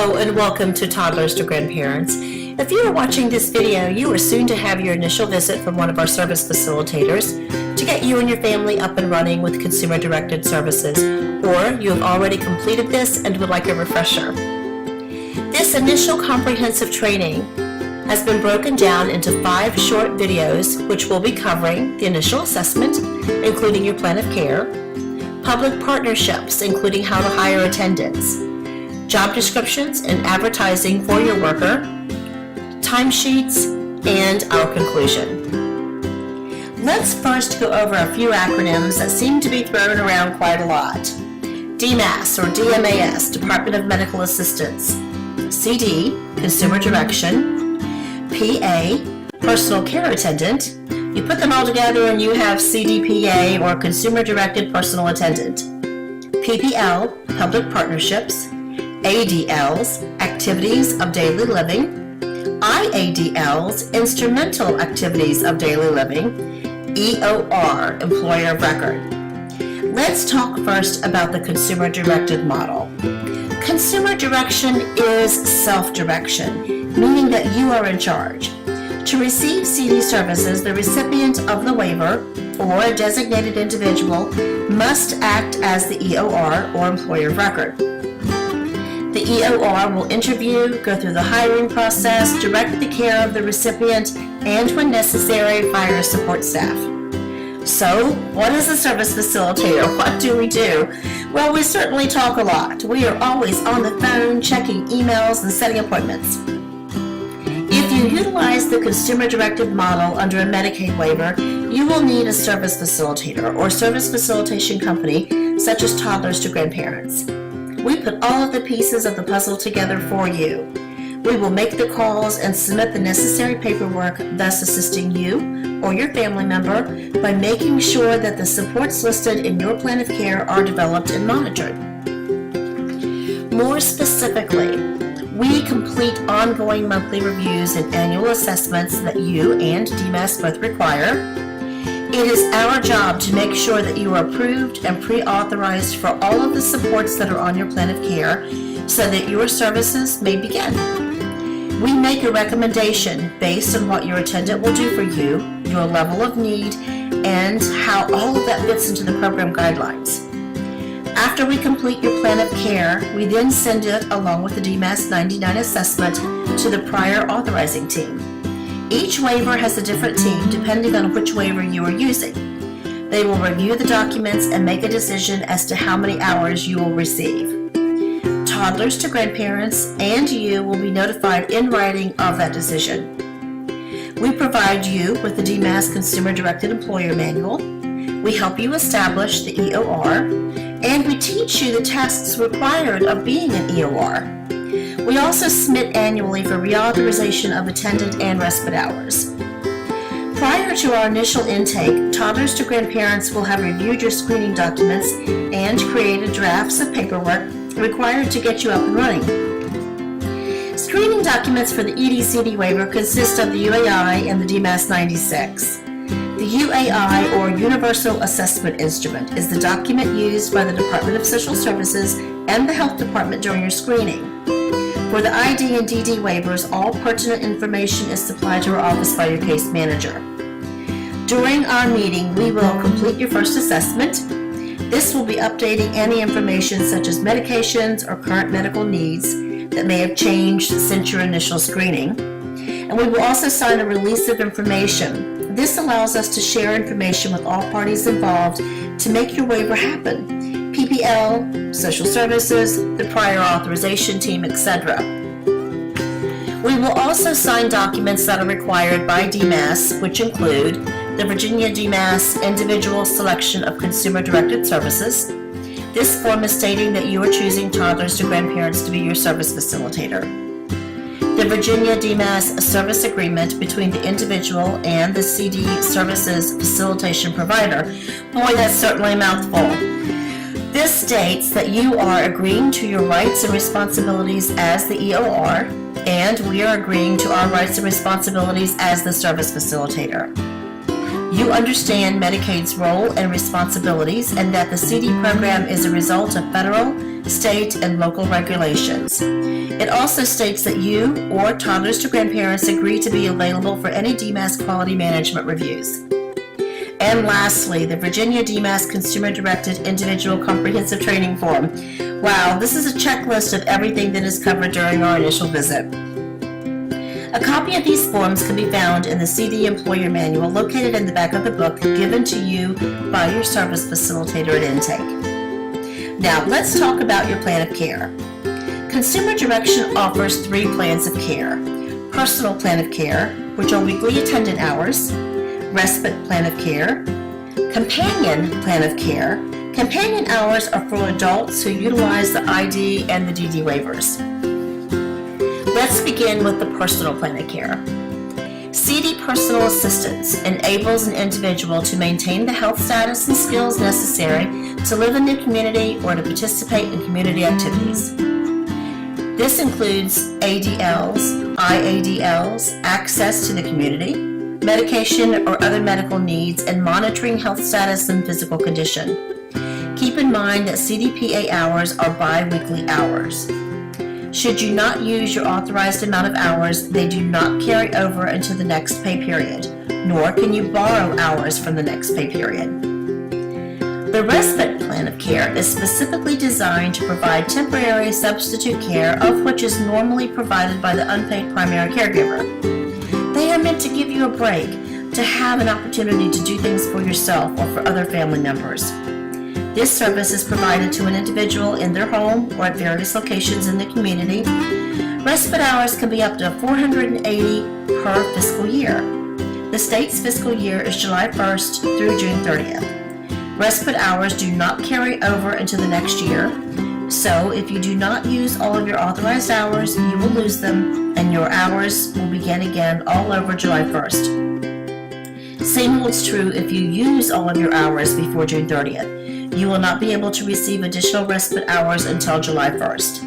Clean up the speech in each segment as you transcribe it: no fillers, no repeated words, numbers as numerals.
Hello and welcome to Toddlers to Grandparents. If you are watching this video, you are soon to have your initial visit from one of our service facilitators to get you and your family up and running with consumer-directed services, or you have already completed this and would like a refresher. This initial comprehensive training has been broken down into 5 short videos which will be covering the initial assessment, including your plan of care, public partnerships, including how to hire attendants, job descriptions and advertising for your worker, timesheets, and our conclusion. Let's first go over a few acronyms that seem to be thrown around quite a lot. DMAS or DMAS, Department of Medical Assistance, CD, Consumer Direction, PA, Personal Care Attendant. You put them all together and you have CDPA or Consumer Directed Personal Attendant. PPL, Public Partnerships, ADLs, Activities of Daily Living, IADLs, Instrumental Activities of Daily Living, EOR, Employer of Record. Let's talk first about the consumer-directed model. Consumer direction is self-direction, meaning that you are in charge. To receive CD services, the recipient of the waiver or a designated individual must act as the EOR or Employer of Record. The EOR will interview, go through the hiring process, direct the care of the recipient, and when necessary, fire support staff. So, what is a service facilitator? What do we do? Well, we certainly talk a lot. We are always on the phone, checking emails, and setting appointments. If you utilize the consumer-directed model under a Medicaid waiver, you will need a service facilitator or service facilitation company, such as Toddlers to Grandparents. We put all of the pieces of the puzzle together for you. We will make the calls and submit the necessary paperwork, thus assisting you or your family member by making sure that the supports listed in your plan of care are developed and monitored. More specifically, we complete ongoing monthly reviews and annual assessments that you and DMAS both require. It is our job to make sure that you are approved and pre-authorized for all of the supports that are on your plan of care so that your services may begin. We make a recommendation based on what your attendant will do for you, your level of need, and how all of that fits into the program guidelines. After we complete your plan of care, we then send it along with the DMAS 99 assessment to the prior authorizing team. Each waiver has a different team depending on which waiver you are using. They will review the documents and make a decision as to how many hours you will receive. Toddlers to Grandparents and you will be notified in writing of that decision. We provide you with the DMAS Consumer Directed Employer Manual. We help you establish the EOR, and we teach you the tasks required of being an EOR. We also submit annually for reauthorization of attendant and respite hours. Prior to our initial intake, Toddlers to Grandparents will have reviewed your screening documents and created drafts of paperwork required to get you up and running. Screening documents for the ED/CD waiver consist of the UAI and the DMAS 96. The UAI, or Universal Assessment Instrument, is the document used by the Department of Social Services and the Health Department during your screening. For the ID and DD waivers, all pertinent information is supplied to our office by your case manager. During our meeting, we will complete your first assessment. This will be updating any information such as medications or current medical needs that may have changed since your initial screening. And we will also sign a release of information. This allows us to share information with all parties involved to make your waiver happen. PPL, Social Services, the prior authorization team, etc. We will also sign documents that are required by DMAS, which include the Virginia DMAS Individual Selection of Consumer-Directed Services. This form is stating that you are choosing Toddlers to Grandparents to be your service facilitator. The Virginia DMAS Service Agreement between the individual and the CD Services Facilitation Provider. Boy, that's certainly a mouthful. This states that you are agreeing to your rights and responsibilities as the EOR, and we are agreeing to our rights and responsibilities as the service facilitator. You understand Medicaid's role and responsibilities and that the CD program is a result of federal, state, and local regulations. It also states that you or toddlers to grandparents agree to be available for any DMAS quality management reviews. And lastly, the Virginia DMAS Consumer-Directed Individual Comprehensive Training Form. Wow, this is a checklist of everything that is covered during our initial visit. A copy of these forms can be found in the CD Employer Manual located in the back of the book given to you by your service facilitator at intake. Now, let's talk about your plan of care. Consumer Direction offers 3 plans of care: Personal Plan of Care, which are weekly attendant hours; Respite Plan of Care; Companion Plan of Care. Companion hours are for adults who utilize the ID and the DD waivers. Let's begin with the Personal Plan of Care. CD Personal Assistance enables an individual to maintain the health status and skills necessary to live in the community or to participate in community activities. This includes ADLs, IADLs, access to the community, medication or other medical needs, and monitoring health status and physical condition. Keep in mind that CDPA hours are bi-weekly hours. Should you not use your authorized amount of hours, they do not carry over into the next pay period, nor can you borrow hours from the next pay period. The Respite Plan of Care is specifically designed to provide temporary substitute care, of which is normally provided by the unpaid primary caregiver. They are meant to give you a break, to have an opportunity to do things for yourself or for other family members. This service is provided to an individual in their home or at various locations in the community. Respite hours can be up to 480 per fiscal year. The state's fiscal year is July 1st through June 30th. Respite hours do not carry over into the next year, so if you do not use all of your authorized hours, you will lose them, and your hours will begin again all over July 1st. Same holds true if you use all of your hours before June 30th. You will not be able to receive additional respite hours until July 1st.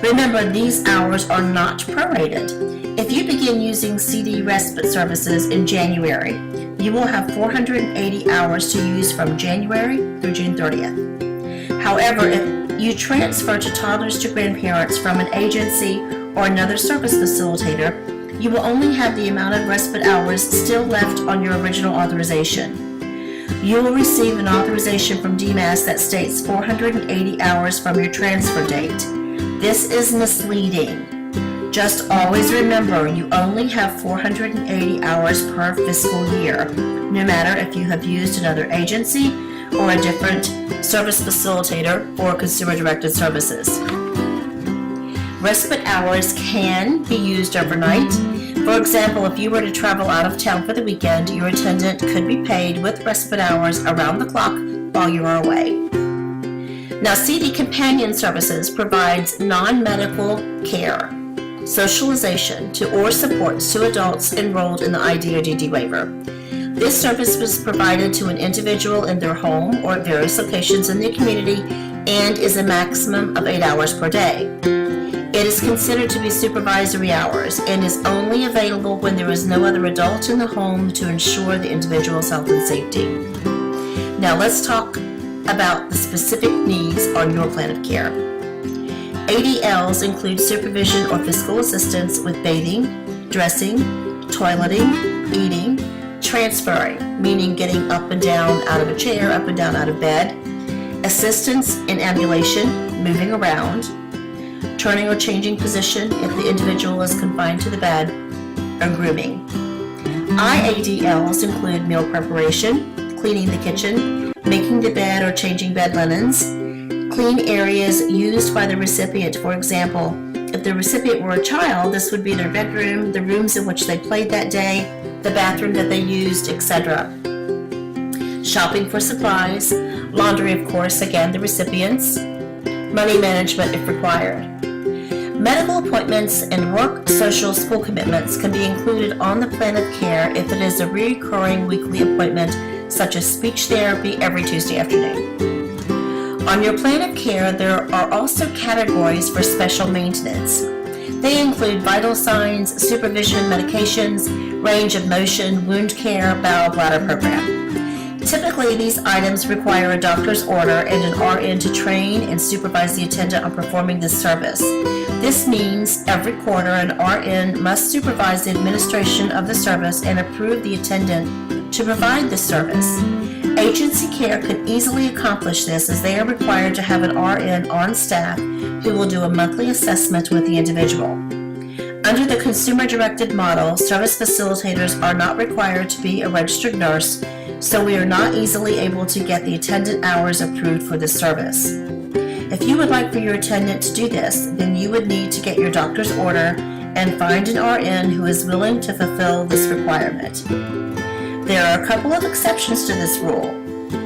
Remember, these hours are not prorated. If you begin using CD respite services in January, you will have 480 hours to use from January through June 30th. However, if you transfer to toddlers to grandparents from an agency or another service facilitator, you will only have the amount of respite hours still left on your original authorization. You will receive an authorization from DMAS that states 480 hours from your transfer date. This is misleading. Just always remember you only have 480 hours per fiscal year, no matter if you have used another agency or a different service facilitator or consumer-directed services. Respite hours can be used overnight. For example, if you were to travel out of town for the weekend, your attendant could be paid with respite hours around the clock while you are away. Now, CD Companion Services provides non-medical care, socialization to or supports to adults enrolled in the ID or DD waiver. This service was provided to an individual in their home or at various locations in the community and is a maximum of 8 hours per day. It is considered to be supervisory hours and is only available when there is no other adult in the home to ensure the individual's health and safety. Now let's talk about the specific needs on your plan of care. ADLs include supervision or physical assistance with bathing, dressing, toileting, eating, transferring, meaning getting up and down out of a chair, up and down out of bed, assistance in ambulation, moving around, turning or changing position if the individual is confined to the bed, or grooming. IADLs include meal preparation, cleaning the kitchen, making the bed or changing bed linens, clean areas used by the recipient. For example, if the recipient were a child, this would be their bedroom, the rooms in which they played that day, the bathroom that they used, etc. Shopping for supplies, laundry, of course, again, the recipients, money management if required. Medical appointments and work, social, school commitments can be included on the plan of care if it is a recurring weekly appointment, such as speech therapy every Tuesday afternoon. On your plan of care, there are also categories for special maintenance. They include vital signs, supervision, medications, range of motion, wound care, bowel bladder program. Typically, these items require a doctor's order and an RN to train and supervise the attendant on performing this service. This means every quarter an RN must supervise the administration of the service and approve the attendant to provide the service. Agency care can easily accomplish this as they are required to have an RN on staff who will do a monthly assessment with the individual. Under the consumer-directed model, service facilitators are not required to be a registered nurse, so we are not easily able to get the attendant hours approved for this service. If you would like for your attendant to do this, then you would need to get your doctor's order and find an RN who is willing to fulfill this requirement. There are a couple of exceptions to this rule.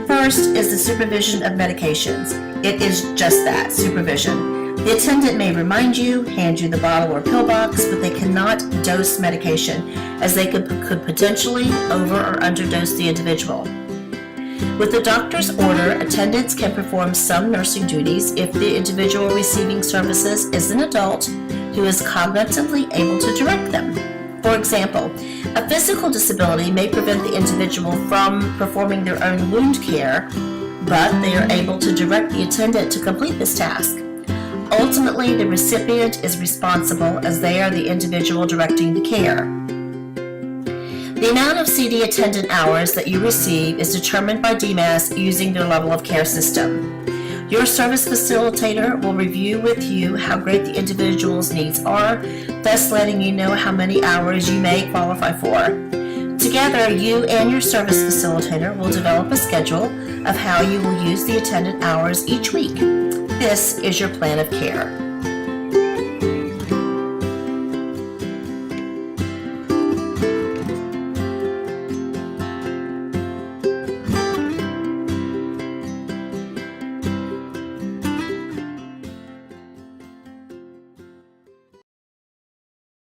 First is the supervision of medications. It is just that, supervision. The attendant may remind you, hand you the bottle or pill box, but they cannot dose medication, as they could potentially over or underdose the individual. With the doctor's order, attendants can perform some nursing duties if the individual receiving services is an adult who is cognitively able to direct them. For example, a physical disability may prevent the individual from performing their own wound care, but they are able to direct the attendant to complete this task. Ultimately, the recipient is responsible as they are the individual directing the care. The amount of CD attendant hours that you receive is determined by DMAS using their level of care system. Your service facilitator will review with you how great the individual's needs are, thus letting you know how many hours you may qualify for. Together, you and your service facilitator will develop a schedule of how you will use the attendant hours each week. This is your plan of care.